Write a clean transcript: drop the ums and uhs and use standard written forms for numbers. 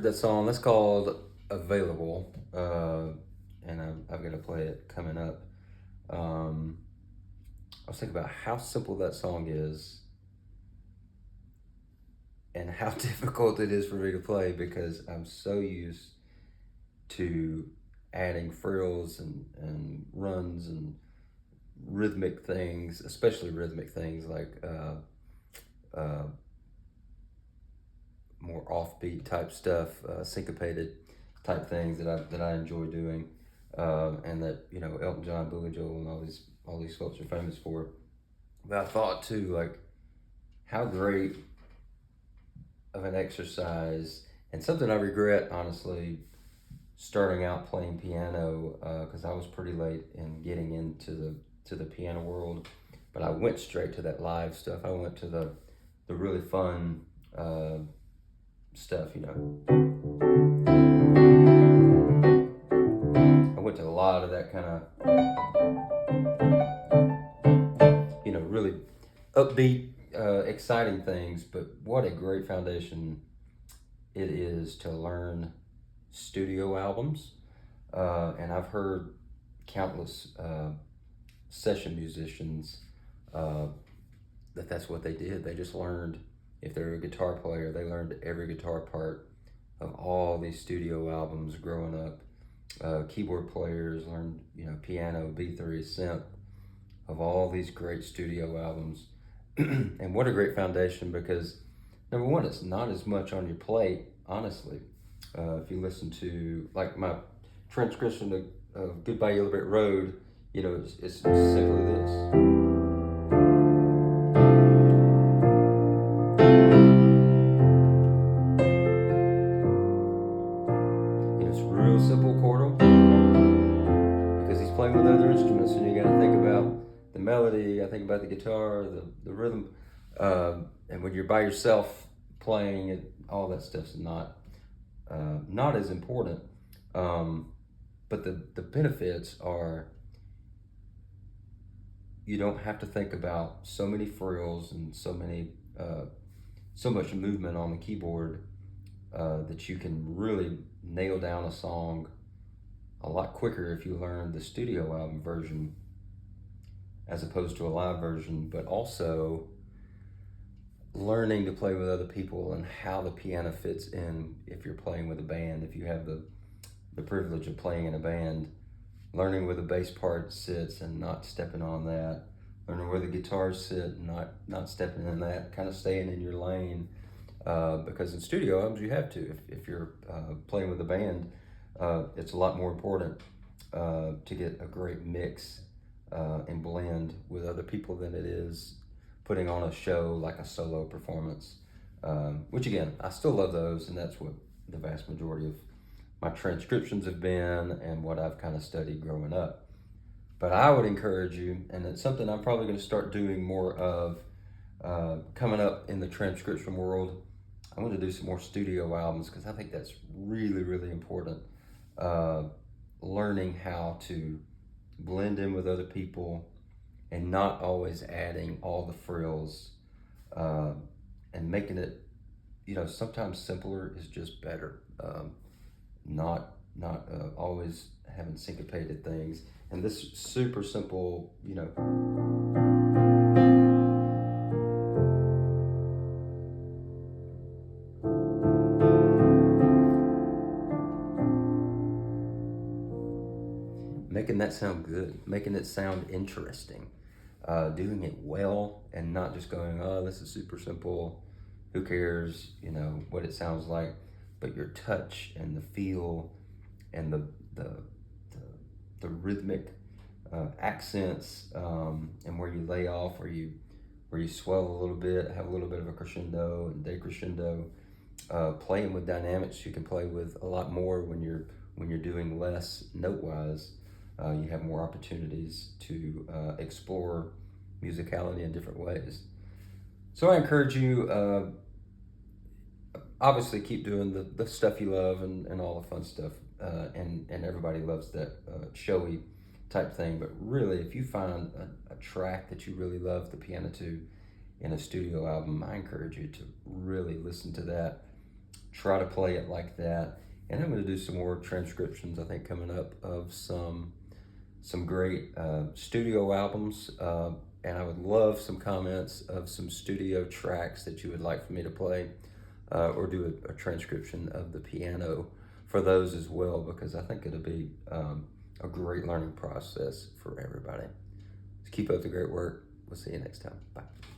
that song. That's called Available. And I've got to play it coming up. Um, I was thinking about how simple that song is and how difficult it is for me to play because I'm so used to adding frills and runs and rhythmic things, especially rhythmic things like uh, more offbeat type stuff, syncopated type things that I enjoy doing, and that Elton John, Billy Joel, and all these folks are famous for. But I thought too, like how great of an exercise and something I regret honestly starting out playing piano because I was pretty late in getting into the piano world, but I went straight to that live stuff. I went to the really fun stuff. I went to a lot of that kind of really upbeat, exciting things. But what a great foundation it is to learn studio albums. And I've heard countless session musicians uh, that's what they did. They just learned, if they're a guitar player, they learned every guitar part of all these studio albums growing up. Keyboard players learned, piano, B3, synth, of all these great studio albums. And what a great foundation because, number one, it's not as much on your plate, honestly. If you listen to, like, my transcription of Goodbye Yellow Brick Road, it's simply this. It's real simple chordal because he's playing with other instruments, and you got to think about the melody. I think about the guitar, the rhythm, and when you're by yourself playing it, all that stuff's not as important. But the benefits are you don't have to think about so many frills and so much movement on the keyboard that you can really nail down a song a lot quicker if you learn the studio album version as opposed to a live version, but also learning to play with other people and how the piano fits in if you're playing with a band, if you have the privilege of playing in a band, learning where the bass part sits and not stepping on that, learning where the guitars sit and not stepping in that, kind of staying in your lane. Because in studio albums you have to. If you're playing with a band, it's a lot more important to get a great mix and blend with other people than it is putting on a show like a solo performance. Which again, I still love those, and that's what the vast majority of my transcriptions have been and what I've kind of studied growing up. But I would encourage you, and it's something I'm probably going to start doing more of coming up in the transcription world. I'm going to do some more studio albums because I think that's really, really important. Learning how to blend in with other people and not always adding all the frills and making it, sometimes simpler is just better. Not always having syncopated things. And this super simple, making that sound good, making it sound interesting, doing it well, and not just going, oh, this is super simple. Who cares, what it sounds like, but your touch and the feel and the rhythmic accents and where you lay off, where you swell a little bit, have a little bit of a crescendo and decrescendo. Playing with dynamics, you can play with a lot more when you're doing less note wise. You have more opportunities to explore musicality in different ways. So I encourage you, obviously, keep doing the stuff you love and all the fun stuff. And everybody loves that showy type thing. But really, if you find a track that you really love the piano to in a studio album, I encourage you to really listen to that. try to play it like that. And I'm going to do some more transcriptions, I think, coming up of some great studio albums. And I would love some comments of some studio tracks that you would like for me to play, or do a transcription of the piano for those as well, because I think it'll be a great learning process for everybody. So keep up the great work. We'll see you next time. Bye.